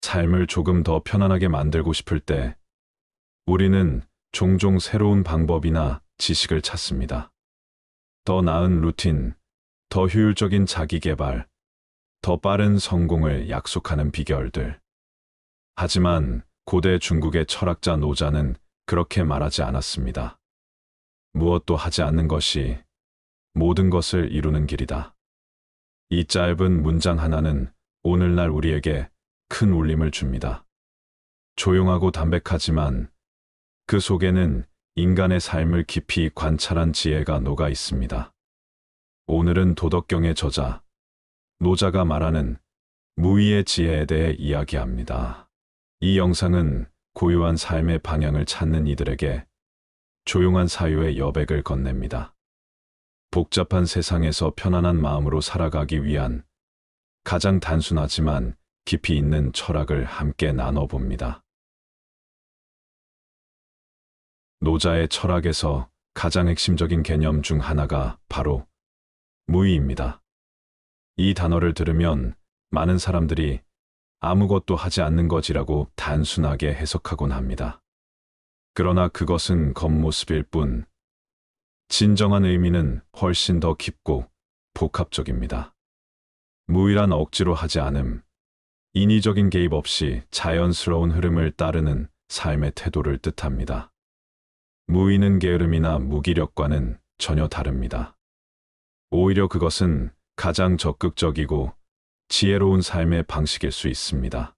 삶을 조금 더 편안하게 만들고 싶을 때 우리는 종종 새로운 방법이나 지식을 찾습니다. 더 나은 루틴, 더 효율적인 자기 개발, 더 빠른 성공을 약속하는 비결들. 하지만 고대 중국의 철학자 노자는 그렇게 말하지 않았습니다. 무엇도 하지 않는 것이 모든 것을 이루는 길이다. 이 짧은 문장 하나는 오늘날 우리에게 큰 울림을 줍니다. 조용하고 담백하지만 그 속에는 인간의 삶을 깊이 관찰한 지혜가 녹아 있습니다. 오늘은 도덕경의 저자, 노자가 말하는 무의의 지혜에 대해 이야기합니다. 이 영상은 고요한 삶의 방향을 찾는 이들에게 조용한 사유의 여백을 건넵니다. 복잡한 세상에서 편안한 마음으로 살아가기 위한 가장 단순하지만 깊이 있는 철학을 함께 나눠봅니다. 노자의 철학에서 가장 핵심적인 개념 중 하나가 바로 무의입니다. 이 단어를 들으면 많은 사람들이 아무것도 하지 않는 것이라고 단순하게 해석하곤 합니다. 그러나 그것은 겉모습일 뿐, 진정한 의미는 훨씬 더 깊고 복합적입니다. 무의란 억지로 하지 않음, 인위적인 개입 없이 자연스러운 흐름을 따르는 삶의 태도를 뜻합니다. 무의는 게으름이나 무기력과는 전혀 다릅니다. 오히려 그것은 가장 적극적이고 지혜로운 삶의 방식일 수 있습니다.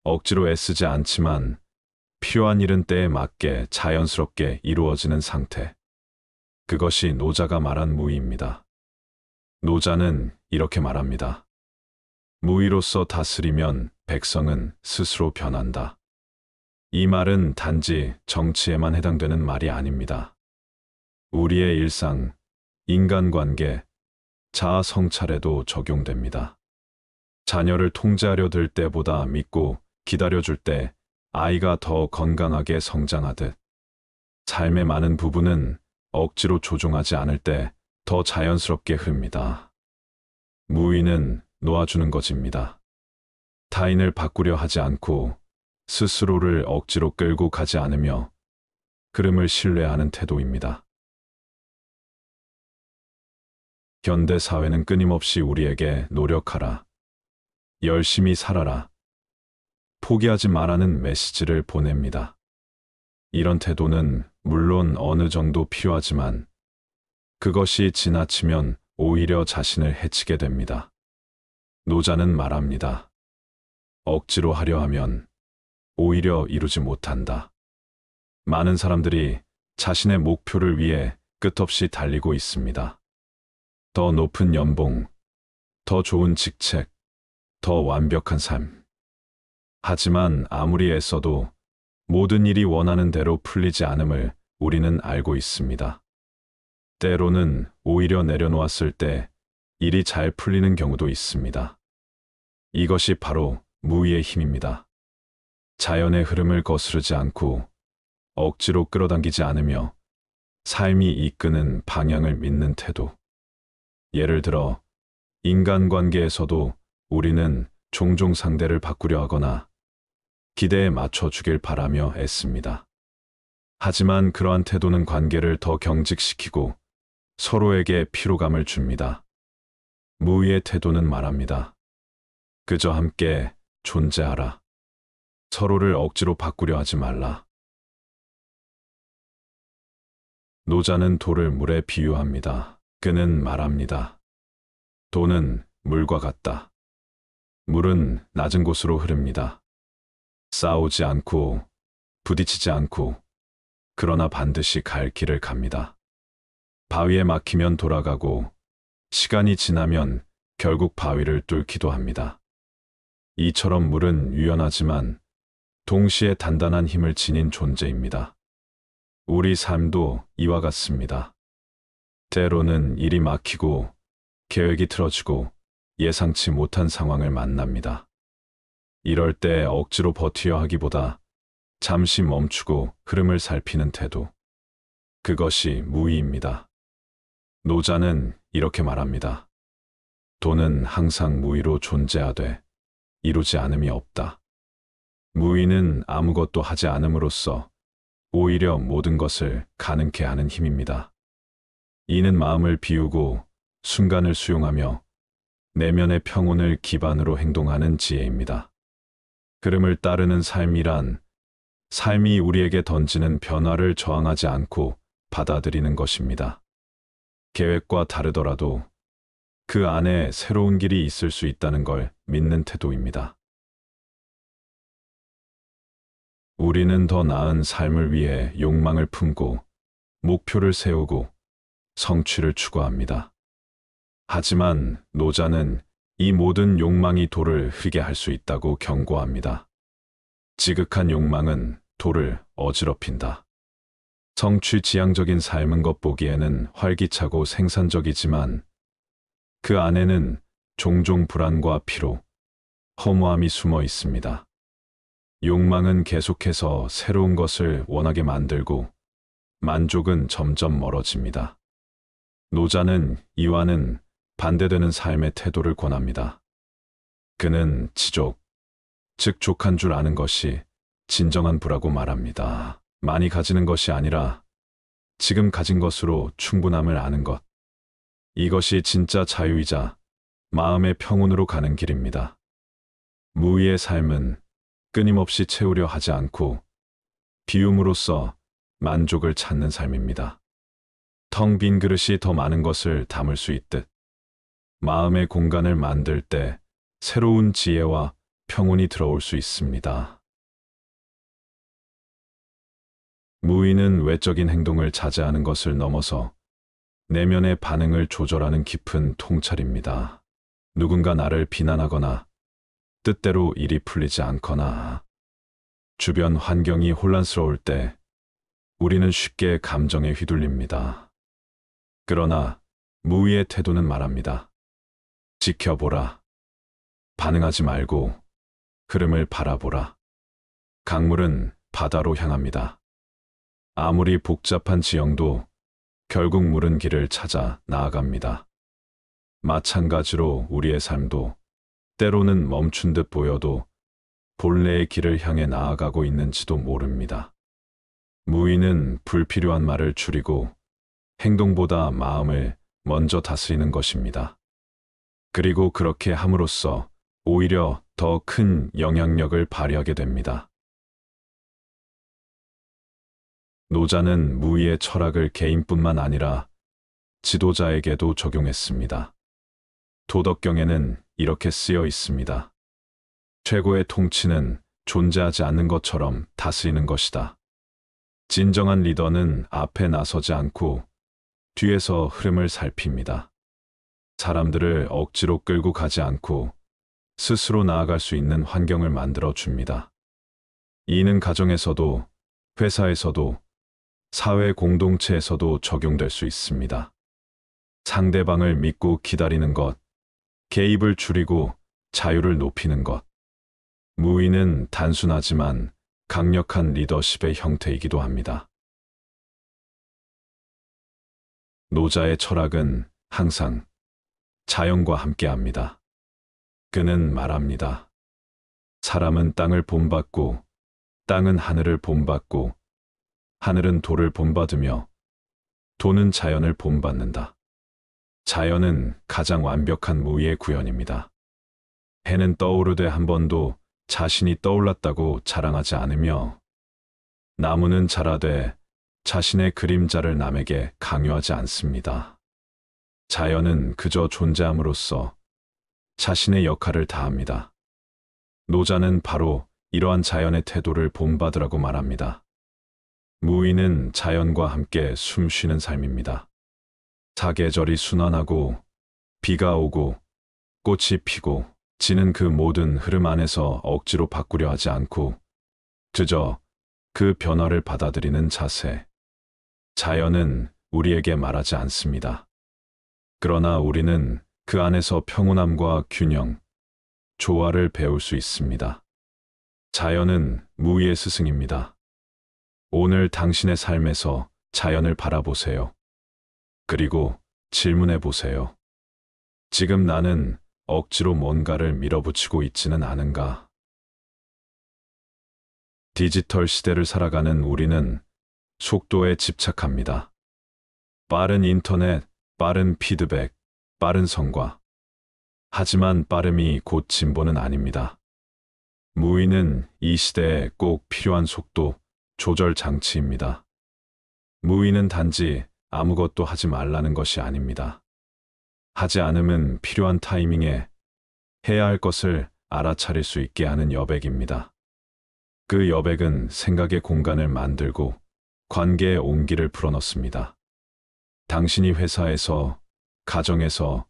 억지로 애쓰지 않지만 필요한 일은 때에 맞게 자연스럽게 이루어지는 상태. 그것이 노자가 말한 무의입니다. 노자는 이렇게 말합니다. 무의로서 다스리면 백성은 스스로 변한다. 이 말은 단지 정치에만 해당되는 말이 아닙니다. 우리의 일상, 인간관계, 자아 성찰에도 적용됩니다. 자녀를 통제하려 들 때보다 믿고 기다려줄 때 아이가 더 건강하게 성장하듯 삶의 많은 부분은 억지로 조종하지 않을 때 더 자연스럽게 흐릅니다. 무의는 놓아주는 것입니다. 타인을 바꾸려 하지 않고 스스로를 억지로 끌고 가지 않으며 흐름을 신뢰하는 태도입니다. 현대 사회는 끊임없이 우리에게 노력하라, 열심히 살아라, 포기하지 말라는 메시지를 보냅니다. 이런 태도는 물론 어느 정도 필요하지만 그것이 지나치면 오히려 자신을 해치게 됩니다. 노자는 말합니다. 억지로 하려 하면 오히려 이루지 못한다. 많은 사람들이 자신의 목표를 위해 끝없이 달리고 있습니다. 더 높은 연봉, 더 좋은 직책, 더 완벽한 삶. 하지만 아무리 애써도 모든 일이 원하는 대로 풀리지 않음을 우리는 알고 있습니다. 때로는 오히려 내려놓았을 때 일이 잘 풀리는 경우도 있습니다. 이것이 바로 무의의 힘입니다. 자연의 흐름을 거스르지 않고 억지로 끌어당기지 않으며 삶이 이끄는 방향을 믿는 태도. 예를 들어 인간관계에서도 우리는 종종 상대를 바꾸려 하거나 기대에 맞춰주길 바라며 애씁니다. 하지만 그러한 태도는 관계를 더 경직시키고 서로에게 피로감을 줍니다. 무의의 태도는 말합니다. 그저 함께 존재하라. 서로를 억지로 바꾸려 하지 말라. 노자는 돌을 물에 비유합니다. 그는 말합니다. 도는 물과 같다. 물은 낮은 곳으로 흐릅니다. 싸우지 않고 부딪히지 않고 그러나 반드시 갈 길을 갑니다. 바위에 막히면 돌아가고 시간이 지나면 결국 바위를 뚫기도 합니다. 이처럼 물은 유연하지만 동시에 단단한 힘을 지닌 존재입니다. 우리 삶도 이와 같습니다. 때로는 일이 막히고 계획이 틀어지고 예상치 못한 상황을 만납니다. 이럴 때 억지로 버티려 하기보다 잠시 멈추고 흐름을 살피는 태도. 그것이 무의입니다. 노자는 이렇게 말합니다. 도는 항상 무의로 존재하되 이루지 않음이 없다. 무의는 아무것도 하지 않음으로써 오히려 모든 것을 가능케 하는 힘입니다. 이는 마음을 비우고 순간을 수용하며 내면의 평온을 기반으로 행동하는 지혜입니다. 흐름을 따르는 삶이란 삶이 우리에게 던지는 변화를 저항하지 않고 받아들이는 것입니다. 계획과 다르더라도 그 안에 새로운 길이 있을 수 있다는 걸 믿는 태도입니다. 우리는 더 나은 삶을 위해 욕망을 품고 목표를 세우고 성취를 추구합니다. 하지만 노자는 이 모든 욕망이 도를 흐리게 할 수 있다고 경고합니다. 지극한 욕망은 도를 어지럽힌다. 성취지향적인 삶은 겉보기에는 활기차고 생산적이지만 그 안에는 종종 불안과 피로, 허무함이 숨어 있습니다. 욕망은 계속해서 새로운 것을 원하게 만들고 만족은 점점 멀어집니다. 노자는 이와는 반대되는 삶의 태도를 권합니다. 그는 지족, 즉 족한 줄 아는 것이 진정한 부라고 말합니다. 많이 가지는 것이 아니라 지금 가진 것으로 충분함을 아는 것. 이것이 진짜 자유이자 마음의 평온으로 가는 길입니다. 무의의 삶은 끊임없이 채우려 하지 않고 비움으로써 만족을 찾는 삶입니다. 텅 빈 그릇이 더 많은 것을 담을 수 있듯 마음의 공간을 만들 때 새로운 지혜와 평온이 들어올 수 있습니다. 무의는 외적인 행동을 자제하는 것을 넘어서 내면의 반응을 조절하는 깊은 통찰입니다. 누군가 나를 비난하거나 뜻대로 일이 풀리지 않거나 주변 환경이 혼란스러울 때 우리는 쉽게 감정에 휘둘립니다. 그러나 무의의 태도는 말합니다. 지켜보라. 반응하지 말고 흐름을 바라보라. 강물은 바다로 향합니다. 아무리 복잡한 지형도 결국 물은 길을 찾아 나아갑니다. 마찬가지로 우리의 삶도 때로는 멈춘 듯 보여도 본래의 길을 향해 나아가고 있는지도 모릅니다. 무의는 불필요한 말을 줄이고 행동보다 마음을 먼저 다스리는 것입니다. 그리고 그렇게 함으로써 오히려 더 큰 영향력을 발휘하게 됩니다. 노자는 무의의 철학을 개인뿐만 아니라 지도자에게도 적용했습니다. 도덕경에는 이렇게 쓰여 있습니다. 최고의 통치는 존재하지 않는 것처럼 다스리는 것이다. 진정한 리더는 앞에 나서지 않고 뒤에서 흐름을 살핍니다. 사람들을 억지로 끌고 가지 않고 스스로 나아갈 수 있는 환경을 만들어 줍니다. 이는 가정에서도 회사에서도 사회 공동체에서도 적용될 수 있습니다. 상대방을 믿고 기다리는 것, 개입을 줄이고 자유를 높이는 것. 무의는 단순하지만 강력한 리더십의 형태이기도 합니다. 노자의 철학은 항상 자연과 함께합니다. 그는 말합니다. 사람은 땅을 본받고 땅은 하늘을 본받고 하늘은 도를 본받으며 도는 자연을 본받는다. 자연은 가장 완벽한 무의의 구현입니다. 해는 떠오르되 한 번도 자신이 떠올랐다고 자랑하지 않으며 나무는 자라되 자신의 그림자를 남에게 강요하지 않습니다. 자연은 그저 존재함으로써 자신의 역할을 다합니다. 노자는 바로 이러한 자연의 태도를 본받으라고 말합니다. 무의는 자연과 함께 숨쉬는 삶입니다. 사계절이 순환하고 비가 오고 꽃이 피고 지는 그 모든 흐름 안에서 억지로 바꾸려 하지 않고 그저 그 변화를 받아들이는 자세. 자연은 우리에게 말하지 않습니다. 그러나 우리는 그 안에서 평온함과 균형, 조화를 배울 수 있습니다. 자연은 무의의 스승입니다. 오늘 당신의 삶에서 자연을 바라보세요. 그리고 질문해 보세요. 지금 나는 억지로 뭔가를 밀어붙이고 있지는 않은가? 디지털 시대를 살아가는 우리는 속도에 집착합니다. 빠른 인터넷, 빠른 피드백, 빠른 성과. 하지만 빠름이 곧 진보는 아닙니다. 무의는 이 시대에 꼭 필요한 속도 조절 장치입니다. 무의는 단지 아무것도 하지 말라는 것이 아닙니다. 하지 않으면 필요한 타이밍에 해야 할 것을 알아차릴 수 있게 하는 여백입니다. 그 여백은 생각의 공간을 만들고 관계의 온기를 불어넣습니다. 당신이 회사에서, 가정에서,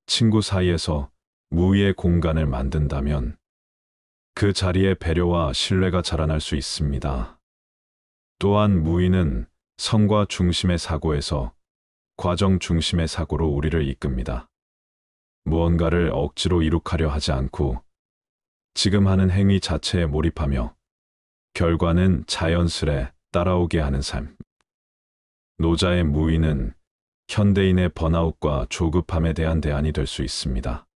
친구 사이에서 무의의 공간을 만든다면 그 자리에 배려와 신뢰가 자라날 수 있습니다. 또한 무의는 성과 중심의 사고에서 과정 중심의 사고로 우리를 이끕니다. 무언가를 억지로 이룩하려 하지 않고 지금 하는 행위 자체에 몰입하며 결과는 자연스레 따라오게 하는 삶. 노자의 무의는 현대인의 번아웃과 조급함에 대한 대안이 될 수 있습니다.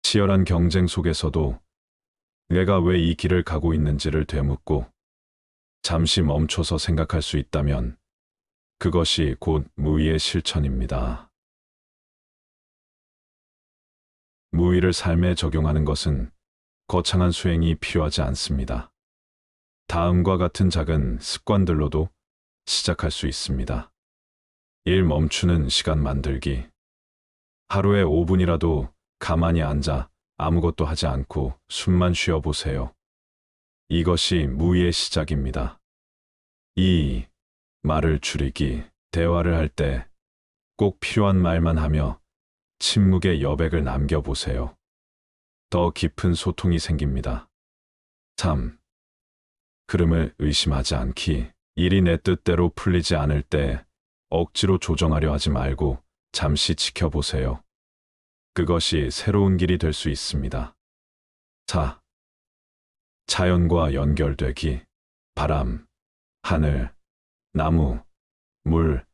치열한 경쟁 속에서도 내가 왜 이 길을 가고 있는지를 되묻고 잠시 멈춰서 생각할 수 있다면 그것이 곧 무의의 실천입니다. 무의를 삶에 적용하는 것은 거창한 수행이 필요하지 않습니다. 다음과 같은 작은 습관들로도 시작할 수 있습니다. 일 멈추는 시간 만들기. 하루에 5분이라도 가만히 앉아 아무것도 하지 않고 숨만 쉬어보세요. 이것이 무의의 시작입니다. 2. 말을 줄이기. 대화를 할 때 꼭 필요한 말만 하며 침묵의 여백을 남겨보세요. 더 깊은 소통이 생깁니다. 3. 흐름을 의심하지 않기. 일이 내 뜻대로 풀리지 않을 때 억지로 조정하려 하지 말고 잠시 지켜보세요. 그것이 새로운 길이 될 수 있습니다. 4. 자연과 연결되기. 바람, 하늘, 나무, 물,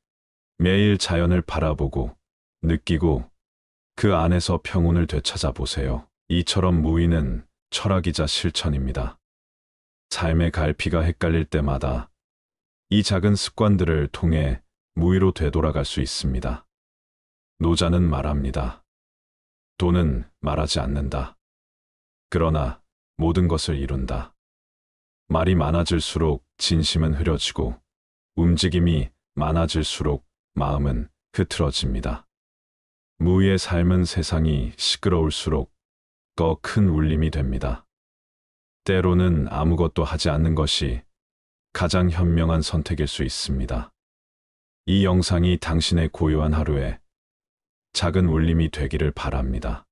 매일 자연을 바라보고 느끼고 그 안에서 평온을 되찾아보세요. 이처럼 무의는 철학이자 실천입니다. 삶의 갈피가 헷갈릴 때마다 이 작은 습관들을 통해 무의로 되돌아갈 수 있습니다. 노자는 말합니다. 돈은 말하지 않는다. 그러나 모든 것을 이룬다. 말이 많아질수록 진심은 흐려지고 움직임이 많아질수록 마음은 흐트러집니다. 무의의 삶은 세상이 시끄러울수록 더 큰 울림이 됩니다. 때로는 아무것도 하지 않는 것이 가장 현명한 선택일 수 있습니다. 이 영상이 당신의 고요한 하루에 작은 울림이 되기를 바랍니다.